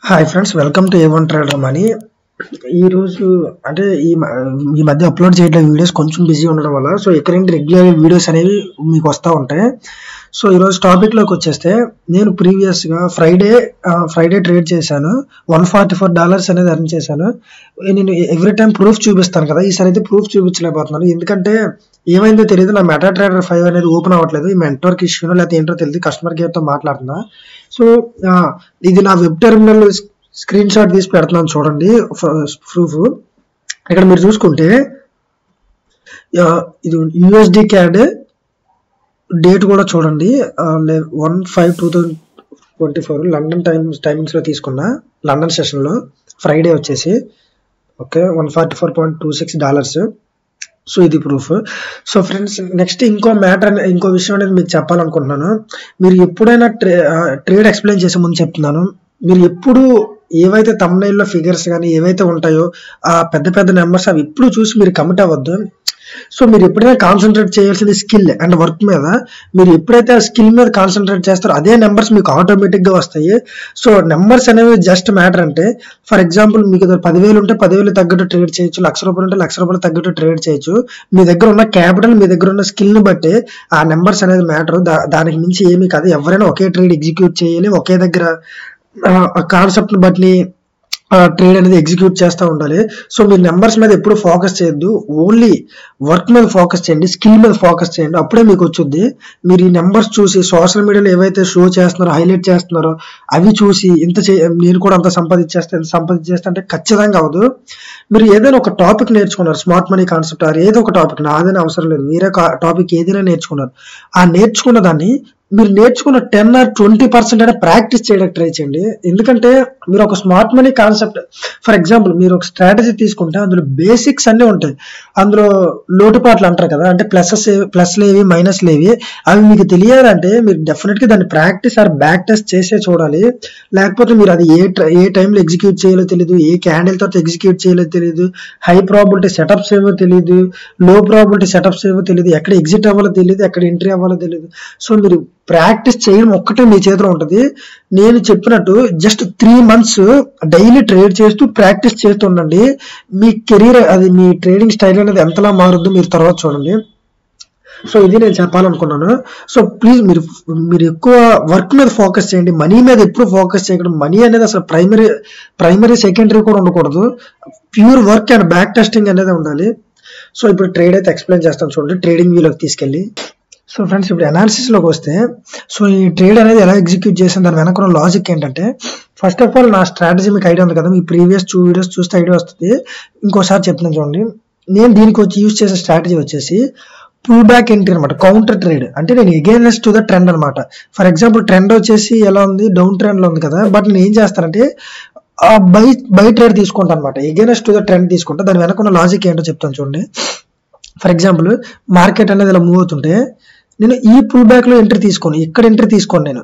Hi friends, welcome to A1 trader money. ఈరోజు అంటే ఈ మధ్య అప్లోడ్ చేయట్లేదు వీడియోస్, కొంచెం బిజీ ఉండడం వల్ల. సో ఇక్కడ నుండి రెగ్యులర్ వీడియోస్ అనేవి మీకు వస్తూ ఉంటాయి. సో ఈరోజు టాపిక్లోకి వచ్చేస్తే, నేను ప్రీవియస్గా ఫ్రైడే ట్రేడ్ చేశాను. $144 అనేది ఎర్న్ చేశాను. నేను ఎవ్రీ టైం ప్రూఫ్ చూపిస్తాను కదా, ఈసారి అయితే ప్రూఫ్ చూపించలేకపోతున్నాను. ఎందుకంటే ఏమైందో తెలియదు, నా మెటా ట్రేడర్ 5 అనేది ఓపెన్ అవ్వట్లేదు. ఈ నెట్వర్క్ ఇష్యూనో లేకపోతే ఏంటో తెలియదు. కస్టమర్ కేర్తో మాట్లాడుతున్నా. సో ఇది నా వెబ్ టెర్మినల్ స్క్రీన్ షాట్ తీసి పెడుతున్నాను, చూడండి ప్రూఫ్. ఇక్కడ మీరు చూసుకుంటే ఇది USD CAD డేట్ కూడా చూడండి, 1/5/2024 లండన్ టైమింగ్స్ లో తీసుకున్నా, లండన్ సెషన్ లో ఫ్రైడే వచ్చేసి. ఓకే, $144.26. సో ఇది ప్రూఫ్. సో ఫ్రెండ్స్, నెక్స్ట్ ఇంకో విషయం అనేది మీకు చెప్పాలనుకుంటున్నాను. మీరు ఎప్పుడైనా ట్రేడ్ ఎక్స్ప్లెయిన్ చేసే ముందు చెప్తున్నాను, మీరు ఎప్పుడు ఏవైతే థంబ్నెయిల్లో ఫిగర్స్ కానీ ఏవైతే ఉంటాయో ఆ పెద్ద పెద్ద నెంబర్స్ అవి ఎప్పుడు చూసి మీరు కమిట్ అవ్వద్దు. సో మీరు ఎప్పుడైనా కాన్సన్ట్రేట్ చేయాల్సింది స్కిల్ అండ్ వర్క్ మీద. మీరు ఎప్పుడైతే ఆ స్కిల్ మీద కాన్సన్ట్రేట్ చేస్తారో అదే నెంబర్స్ మీకు ఆటోమేటిక్ గా వస్తాయి. సో నెంబర్స్ అనేవి జస్ట్ మ్యాటర్. అంటే ఫర్ ఎగ్జాంపుల్, మీకు 10,000 ఉంటే 10,000 తగ్గట్టు ట్రేడ్ చేయొచ్చు, ₹1,00,000 ఉంటే ₹1,00,000 తగ్గట్టు ట్రేడ్ చేయొచ్చు. మీ దగ్గర ఉన్న క్యాపిటల్, మీ దగ్గర ఉన్న స్కిల్ ని బట్టి ఆ నెంబర్స్ అనేది మ్యాటర్. దానికి మించి ఏమీ కాదు. ఎవరైనా ఒకే ట్రేడ్ ఎగ్జిక్యూట్ చేయాలి, ఒకే దగ్గర కాన్సెప్ట్ ని బట్టి ట్రేడ్ అనేది ఎగ్జిక్యూట్ చేస్తూ ఉండాలి. సో మీరు నెంబర్స్ మీద ఎప్పుడు ఫోకస్ చేయొద్దు, ఓన్లీ వర్క్ మీద ఫోకస్ చేయండి, స్కిల్ మీద ఫోకస్ చేయండి. అప్పుడే మీకు వచ్చుద్ది. మీరు ఈ నెంబర్స్ చూసి సోషల్ మీడియాలో ఏవైతే షో చేస్తున్నారో, హైలైట్ చేస్తున్నారో అవి చూసి నేను కూడా అంత సంపాదించేస్తే అంటే ఖచ్చితంగా అవ్వదు. మీరు ఏదైనా ఒక టాపిక్ నేర్చుకున్నారు, స్మార్ట్ మనీ కాన్సెప్ట్ ఏదో ఒక టాపిక్, నాదైనా అవసరం లేదు, వేరే టాపిక్ ఏదైనా నేర్చుకున్నారు. ఆ నేర్చుకున్న దాన్ని మీరు నేర్చుకున్న 10 or 20% అయినా ప్రాక్టీస్ చేయడానికి ట్రై చేయండి. ఎందుకంటే మీరు ఒక smart money concept, for example మీరు ఒక స్ట్రాటజీ తీసుకుంటే అందులో బేసిక్స్ అన్నీ ఉంటాయి. అందులో లోటుపాట్లు అంటారు కదా, అంటే ప్లస్లేవి మైనస్లేవి, అవి మీకు తెలియాలంటే మీరు డెఫినెట్గా దాన్ని ప్రాక్టీస్ ఆర్ బ్యాక్ టెస్ట్ చేసే చూడాలి. లేకపోతే మీరు అది ఏ టైంలో ఎగ్జిక్యూట్ చేయాలో తెలియదు, ఏ క్యాండిల్ తర్వాత ఎగ్జిక్యూట్ చేయాలో తెలియదు, హై ప్రాబిలిటీ సెటప్స్ ఏవో తెలియదు, లో ప్రాబిలిటీ సెటప్స్ ఏవో తెలియదు, ఎక్కడ ఎగ్జిట్ అవ్వాలో తెలియదు, ఎక్కడ ఎంట్రీ అవ్వాలో తెలియదు. సో మీరు ప్రాక్టీస్ చేయడం ఒక్కటే మీ చేతిలో ఉంటుంది. నేను చెప్పినట్టు జస్ట్ 3 months డైలీ ట్రేడ్ చేస్తూ ప్రాక్టీస్ చేస్తూ ఉండండి. మీ కెరీర్, అది మీ ట్రేడింగ్ స్టైల్ అనేది ఎంతలా మారుద్దో మీరు తర్వాత చూడండి. సో ఇది నేను చెప్పాలనుకున్నాను. సో ప్లీజ్ మీరు ఎక్కువ వర్క్ మీద ఫోకస్ చేయండి, మనీ మీద ఎప్పుడు ఫోకస్ చేయకూడదు. మనీ అనేది అసలు ప్రైమరీ సెకండరీ కూడా ఉండకూడదు. Pure work and back testing అనేది ఉండాలి. సో ఇప్పుడు ట్రేడ్ అయితే ఎక్స్ప్లెయిన్ చేస్తాను చూడండి, ట్రేడింగ్ వ్యూలోకి తీసుకెళ్ళి. సో ఫ్రెండ్స్, ఇప్పుడు అనాలిసిస్లోకి వస్తే, సో ఈ ట్రేడ్ అనేది ఎలా ఎగ్జిక్యూట్ చేసిన దాని వెనక లాజిక్ ఏంటంటే, ఫస్ట్ ఆఫ్ ఆల్ నా స్ట్రాటజీ మీకు ఐడియా ఉంది కదా, మీ ప్రీవియస్ 2 వీడియోస్ చూస్తే ఐడియా వస్తుంది. ఇంకోసారి చెప్తున్నాను చూడండి. నేను దీనికి యూజ్ చేసే స్ట్రాటజీ వచ్చేసి పుల్ బ్యాక్ ఎంట్రీ అనమాట, కౌంటర్ ట్రేడ్. అంటే నేను అగైనెస్ట్ టు ద ట్రెండ్ అనమాట. ఫర్ ఎగ్జాంపుల్ ట్రెండ్ వచ్చేసి ఎలా ఉంది, డౌన్ ట్రెండ్ లో ఉంది కదా, బట్ నేను ఏం చేస్తానంటే బై ట్రేడ్ తీసుకుంటాను అనమాట, అగైనెస్ట్ టు ద ట్రెండ్ తీసుకుంటా. దాని వెనక ఉన్న లాజిక్ ఏంటో చెప్తాను చూడండి. ఫర్ ఎగ్జాంపుల్ మార్కెట్ అనేది ఇలా మూవ్ అవుతుంటే నేను ఈ పుల్ బ్యాక్ లో ఎంట్రీ తీసుకోను, ఇక్కడ ఎంట్రీ తీసుకోను. నేను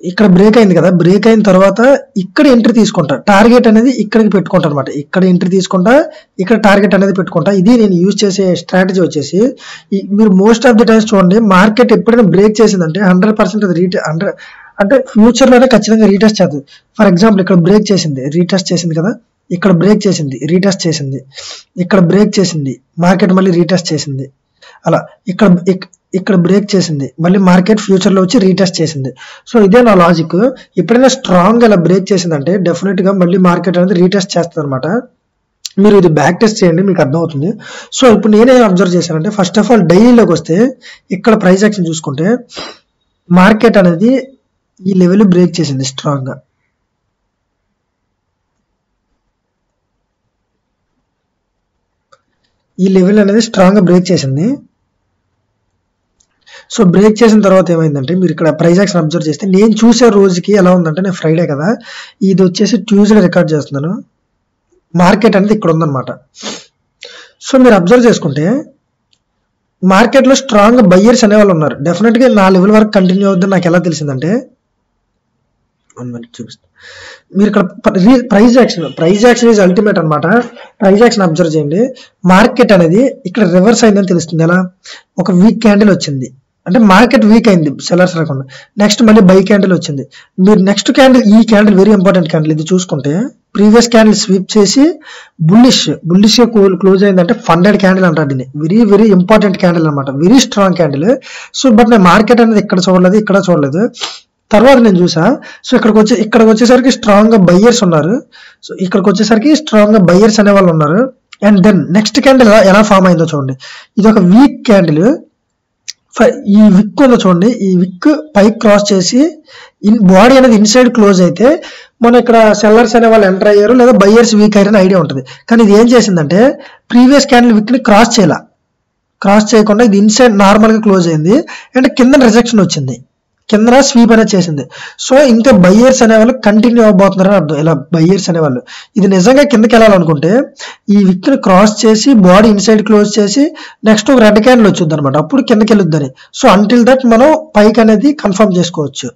ఇక్కడ బ్రేక్ అయింది కదా, బ్రేక్ అయిన తర్వాత ఇక్కడ ఎంట్రీ తీసుకుంటా, టార్గెట్ అనేది ఇక్కడికి పెట్టుకుంటా అనమాట. ఇక్కడ ఎంట్రీ తీసుకుంటా, ఇక్కడ టార్గెట్ అనేది పెట్టుకుంటా. ఇది నేను యూజ్ చేసే స్ట్రాటజీ వచ్చేసి. మీరు మోస్ట్ ఆఫ్ ది టైమ్స్ చూడండి, మార్కెట్ ఎప్పుడైనా బ్రేక్ చేసిందంటే 100% అది అంటే ఫ్యూచర్ లోనే ఖచ్చితంగా రీటెస్ట్ చేస్తుంది. ఫర్ ఎగ్జాంపుల్ ఇక్కడ బ్రేక్ చేసింది, రీటెస్ట్ చేసింది కదా, ఇక్కడ బ్రేక్ చేసింది, రీటెస్ట్ చేసింది, ఇక్కడ బ్రేక్ చేసింది, మార్కెట్ మళ్ళీ రీటెస్ట్ చేసింది, అలా ఇక్కడ బ్రేక్ చేసింది, మళ్ళీ మార్కెట్ ఫ్యూచర్ లో వచ్చి రీటెస్ట్ చేసింది. సో ఇదే నా లాజిక్. ఎప్పుడైనా స్ట్రాంగ్ అలా బ్రేక్ చేసిందంటే డెఫినెట్ గా మళ్ళీ మార్కెట్ అనేది రీటెస్ట్ చేస్తుంది అనమాట. మీరు ఇది బ్యాక్ టెస్ట్ చేయండి, మీకు అర్థమవుతుంది. సో ఇప్పుడు నేనేం అబ్జర్వ్ చేశానంటే, ఫస్ట్ ఆఫ్ ఆల్ డైలీలోకి వస్తే ఇక్కడ ప్రైస్ యాక్షన్ చూసుకుంటే మార్కెట్ అనేది ఈ లెవెల్ బ్రేక్ చేసింది స్ట్రాంగ్ గా. ఈ లెవెల్ అనేది స్ట్రాంగ్ గా బ్రేక్ చేసింది. సో బ్రేక్ చేసిన తర్వాత ఏమైందంటే, మీరు ఇక్కడ ప్రైస్ యాక్షన్ అబ్జర్వ్ చేస్తే, నేను చూసే రోజుకి ఎలా ఉందంటే, నేను ఫ్రైడే కదా, ఇది వచ్చేసి ట్యూస్డే రికార్డ్ చేస్తున్నాను, మార్కెట్ అనేది ఇక్కడ ఉందన్నమాట. సో మీరు అబ్జర్వ్ చేసుకుంటే మార్కెట్లో స్ట్రాంగ్ బయ్యర్స్ అనేవాళ్ళు ఉన్నారు. డెఫినెట్గా నా లెవెల్ వరకు కంటిన్యూ అవుతుందని నాకు ఎలా తెలిసిందంటే, 1 minute చూపిస్తాను. మీరు ఇక్కడ ప్రైస్ యాక్షన్ ఈజ్ అల్టిమేట్ అనమాట. ప్రైస్ యాక్షన్ అబ్జర్వ్ చేయండి. మార్కెట్ అనేది ఇక్కడ రివర్స్ అయిందని తెలుస్తుంది. ఎలా, ఒక వీక్ క్యాండిల్ వచ్చింది, అంటే మార్కెట్ వీక్ అయింది సెల్లర్స్ రాకుండా. నెక్స్ట్ మళ్ళీ బై క్యాండిల్ వచ్చింది. మీరు నెక్స్ట్ క్యాండిల్, ఈ క్యాండిల్ వెరీ ఇంపార్టెంట్ క్యాండిల్. ఇది చూసుకుంటే ప్రీవియస్ క్యాండిల్ స్వీప్ చేసి బుల్లిష్ క్లోజ్ అయిందంటే ఫండెడ్ క్యాండిల్ అంటారు దీన్ని. వెరీ వెరీ ఇంపార్టెంట్ క్యాండిల్ అనమాట, very strong candle. So but నేను మార్కెట్ అనేది ఇక్కడ చూడలేదు, ఇక్కడ చూడలేదు. తర్వాత నేను చూసా. సో ఇక్కడికి వచ్చేసరికి స్ట్రాంగ్ గా బయ్యర్స్ ఉన్నారు. సో ఇక్కడికి వచ్చేసరికి స్ట్రాంగ్ గా బయ్యర్స్ అనే వాళ్ళు ఉన్నారు. అండ్ దెన్ నెక్స్ట్ క్యాండిల్ ఎలా ఫామ్ అయిందో చూడండి. ఇది ఒక వీక్ క్యాండిల్. ఈ విక్ ఉందో చూడండి, ఈ విక్ పైకి క్రాస్ చేసి బాడీ అనేది ఇన్సైడ్ క్లోజ్ అయితే మనం ఇక్కడ సెల్లర్స్ అనే వాళ్ళు ఎంటర్ అయ్యారు లేదా బయ్యర్స్ వీక్ అయ్యారని ఐడియా ఉంటుంది. కానీ ఇది ఏం చేసిందంటే ప్రీవియస్ క్యాండిల్ విక్ ని క్రాస్ చేయకుండా ఇది ఇన్సైడ్ నార్మల్ గా క్లోజ్ అయింది. అండ్ కింద రిజెక్షన్ వచ్చింది, కింద స్వీప్ అనేది చేసింది. సో ఇంకా బయ్యర్స్ అనేవాళ్ళు కంటిన్యూ అవబోతున్నారు అర్థం. ఇలా బయ్యర్స్ అనేవాళ్ళు ఇది నిజంగా కిందకి వెళ్ళాలనుకుంటే ఈ విక్ ని క్రాస్ చేసి బాడీ ఇన్సైడ్ క్లోజ్ చేసి నెక్స్ట్ ఒక రెడ్ క్యాండిల్ వచ్చింది అనమాట, అప్పుడు కిందకి వెళ్ళొద్దని. సో అంటిల్ దట్ మనం పైకి అనేది కన్ఫర్మ్ చేసుకోవచ్చు.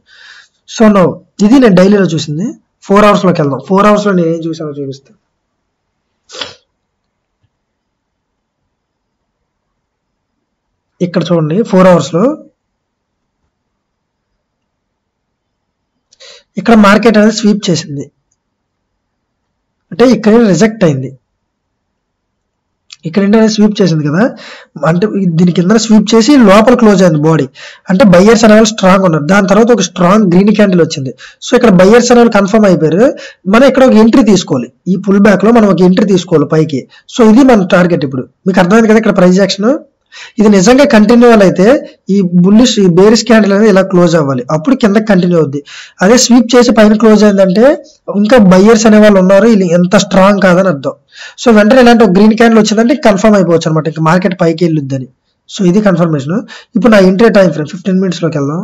సో నో ఇది నేను డైలీలో చూసింది. 4 hours లోకి వెళ్దాం. 4 hours లో నేను ఏం చూసానో చూపిస్తాను. ఇక్కడ చూడండి 4 hours లో ఇక్కడ మార్కెట్ అనేది స్వీప్ చేసింది, అంటే ఇక్కడ రిజెక్ట్ అయింది. ఇక్కడ అనేది స్వీప్ చేసింది కదా, అంటే దీని కింద స్వీప్ చేసి లోపల క్లోజ్ అయింది బాడీ, అంటే బయ్యర్స్ అనేవాళ్ళు స్ట్రాంగ్ ఉన్నారు. దాని తర్వాత ఒక స్ట్రాంగ్ గ్రీన్ క్యాండిల్ వచ్చింది. సో ఇక్కడ బయ్యర్స్ అనేవాళ్ళు కన్ఫర్మ్ అయిపోయారు. మనం ఇక్కడ ఒక ఎంట్రీ తీసుకోవాలి, ఈ పుల్ బ్యాక్ లో మనం ఒక ఎంట్రీ తీసుకోవాలి పైకి. సో ఇది మన టార్గెట్. ఇప్పుడు మీకు అర్థమైంది కదా ఇక్కడ ప్రైస్ యాక్షన్. ఇది నిజంగా కంటిన్యూ అయితే ఈ బుల్లిష్ ఈ బేరిష్ క్యాండిల్ అనేది ఇలా క్లోజ్ అవ్వాలి, అప్పుడు కింద కంటిన్యూ అవుద్ది. అదే స్వీప్ చేసి పైన క్లోజ్ అయిందంటే ఇంకా బయ్యర్స్ అనే వాళ్ళు ఉన్నారు, ఇది ఎంత స్ట్రాంగ్ కాదని అర్థం. సో వెంటనే ఇలాంటి ఒక గ్రీన్ క్యాండిల్ వచ్చిందంటే కన్ఫర్మ్ అయిపోవచ్చు అనమాట, ఇంకా మార్కెట్ పైకి వెళ్ళొద్దని. సో ఇది కన్ఫర్మేషన్. ఇప్పుడు నా ఎంట్రీ టైం ఫ్రేమ్ 15 minutes లోకి వెళ్దాం.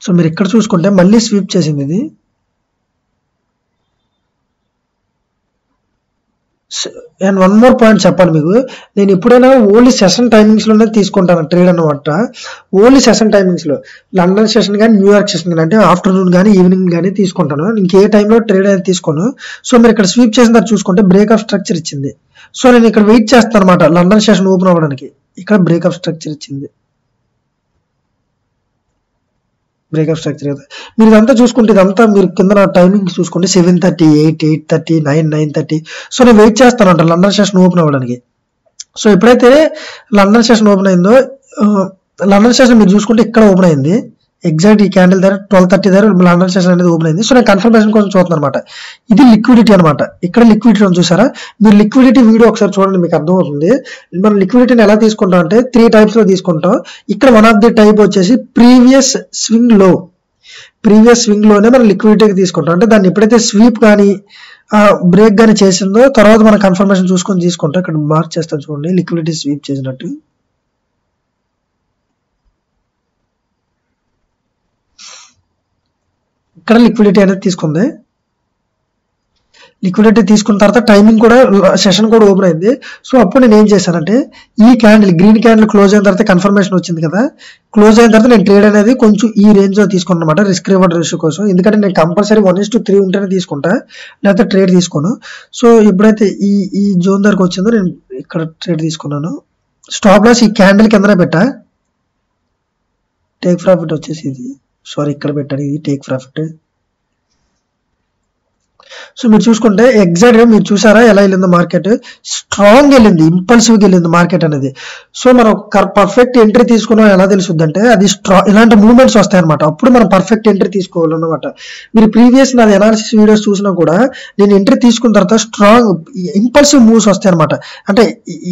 సో మీరు ఇక్కడ చూసుకుంటే మళ్ళీ స్వీప్ చేసింది ఇది. అండ్ వన్ మోర్ పాయింట్ చెప్పాలి మీకు, నేను ఎప్పుడైనా ఓన్లీ సెషన్ టైమింగ్స్ లోనే తీసుకుంటాను ట్రేడ్ అన్నమాట. ఓన్లీ సెషన్ టైమింగ్స్ లో లండన్ సెషన్ కానీ న్యూయార్క్ సెషన్ కానీ, అంటే ఆఫ్టర్నూన్ కానీ ఈవినింగ్ కానీ తీసుకుంటాను. ఇంకే టైంలో ట్రేడ్ అనేది తీసుకోను. సో మీరు ఇక్కడ స్వీప్ చేసిన తర్వాత చూసుకుంటే బ్రేక్ ఆఫ్ స్ట్రక్చర్ ఇచ్చింది. సో నేను ఇక్కడ వెయిట్ చేస్తాను అనమాట లండన్ సెషన్ ఓపెన్ అవ్వడానికి. ఇక్కడ బ్రేక్ ఆఫ్ స్ట్రక్చర్ ఇచ్చింది, బ్రేక్అప్ స్ట్రక్చర్ కదా. మీరు ఇదంతా చూసుకుంటే ఇదంతా మీరు కింద టైమింగ్ చూసుకుంటే 7:30, 8, 8:30, 9, 9:30. సో నేను వెయిట్ చేస్తానంట లండన్ సెషన్ ఓపెన్ అవ్వడానికి. సో ఎప్పుడైతే లండన్ సెషన్ ఓపెన్ అయిందో, లండన్ సెషన్ మీరు చూసుకుంటే ఇక్కడ ఓపెన్ అయింది ఎగ్జాక్ట్ ఈ క్యాండిల్ దగ్గర 12:30 దగ్గర లండన్ సెషన్ అనేది ఓపెన్ అయింది. సో నేను కన్ఫర్మేషన్ కోసం చూస్తున్నాను అనమాట. ఇది లిక్విడిటీ అనమాట. ఇక్కడ లిక్విడిటీ చూసారా, మీరు లిక్విడిటీ వీడియో ఒకసారి చూడండి మీకు అర్థమవుతుంది. మనం లిక్విడిటీని ఎలా తీసుకుంటాం అంటే 3 types లో తీసుకుంటాం. ఇక్కడ వన్ ఆఫ్ ది టైప్ వచ్చేసి ప్రీవియస్ స్వింగ్ లోనే మనం లిక్విడిటీకి తీసుకుంటాం. అంటే దాన్ని ఎప్పుడైతే స్వీప్ కానీ బ్రేక్ కానీ చేసిందో తర్వాత మనం కన్ఫర్మేషన్ చూసుకొని తీసుకుంటాం. ఇక్కడ మార్క్ చేస్తాం చూడండి, లిక్విడిటీ స్వీప్ చేసినట్టు. ఇక్కడ లిక్విడిటీ అనేది తీసుకుంది. లిక్విడిటీ తీసుకున్న తర్వాత టైమింగ్ కూడా సెషన్ కూడా ఓపెన్ అయింది. సో అప్పుడు నేను ఏం చేశానంటే ఈ క్యాండిల్ గ్రీన్ క్యాండిల్ క్లోజ్ అయిన తర్వాత కన్ఫర్మేషన్ వచ్చింది కదా, క్లోజ్ అయిన తర్వాత నేను ట్రేడ్ అనేది కొంచెం ఈ రేంజ్ లో తీసుకున్నాను అనమాట, రిస్క్ రివార్డ్ రేషియో కోసం. ఎందుకంటే నేను కంపల్సరీ 1:3 ఉంటేనే తీసుకుంటా, లేకపోతే ట్రేడ్ తీసుకోను. సో ఎప్పుడైతే ఈ జోన్ దగ్గరకు వచ్చిందో నేను ఇక్కడ ట్రేడ్ తీసుకున్నాను. స్టాప్ లాస్ ఈ క్యాండిల్ కిందనే పెట్టా. టేక్ ప్రాఫిట్ వచ్చేసి ఇది, సారీ ఇక్కడ పెట్టాను, ఇది టేక్ ప్రాఫిట్. సో మీరు చూసుకుంటే ఎగ్జాక్ట్ గా మీరు చూసారా ఎలా వెళ్ళిందో మార్కెట్, స్ట్రాంగ్ వెళ్ళింది, ఇంపల్సివ్గా వెళ్ళింది మార్కెట్ అనేది. సో మనం పర్ఫెక్ట్ ఎంట్రీ తీసుకున్నాం ఎలా తెలుస్తుంది అంటే అది ఇలాంటి మూవ్మెంట్స్ వస్తాయి అనమాట, అప్పుడు మనం పర్ఫెక్ట్ ఎంట్రీ తీసుకోవాలన్నమాట. మీరు ప్రీవియస్ నాది అనాలిసిస్ వీడియోస్ చూసినా కూడా నేను ఎంట్రీ తీసుకున్న తర్వాత స్ట్రాంగ్ ఇంపల్సివ్ మూవ్స్ వస్తాయి అనమాట, అంటే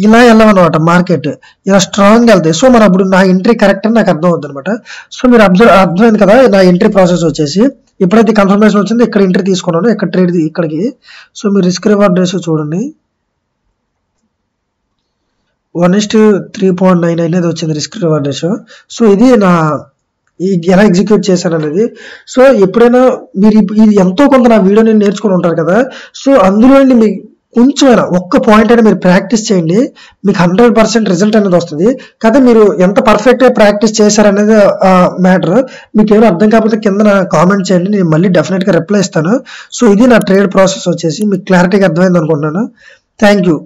ఇలా వెళ్ళమన్నమాట మార్కెట్ ఇలా స్ట్రాంగ్ వెళ్తాయి. సో మనం అప్పుడు నా ఎంట్రీ కరెక్ట్ అని నాకు అర్థం అవుతుంది అనమాట. సో మీరు అర్థమైంది కదా నా ఎంట్రీ ప్రాసెస్ వచ్చేసి. ఎప్పుడైతే కన్ఫర్మేషన్ వచ్చిందో ఇక్కడ ఎంట్రీ తీసుకున్నాను, ఇక్కడ ట్రేడ్ ఇక్కడికి. సో మీరు రిస్క్ రివార్డ్ రేషియో చూడండి 1:3.9 అనేది వచ్చింది రిస్క్ రివార్డ్ రేషియో. సో ఇది నా ఎలా ఎగ్జిక్యూట్ చేశాను అనేది. సో ఎప్పుడైనా మీరు ఇది ఎంతో కొంత నా వీడియో నేను నేర్చుకుని ఉంటారు కదా, సో అందులో కొంచెమైనా ఒక్క పాయింట్ అయినా మీరు ప్రాక్టీస్ చేయండి, మీకు 100% రిజల్ట్ అనేది వస్తుంది. కదా మీరు ఎంత పర్ఫెక్ట్గా ప్రాక్టీస్ చేశారనేది మ్యాటర్. మీకు ఏమైనా అర్థం కాకపోతే కింద కామెంట్ చేయండి, నేను మళ్ళీ డెఫినెట్గా రిప్లై ఇస్తాను. సో ఇది నా ట్రేడ్ ప్రాసెస్ వచ్చేసి మీకు క్లారిటీగా అర్థమైంది అనుకుంటున్నాను. Thank you.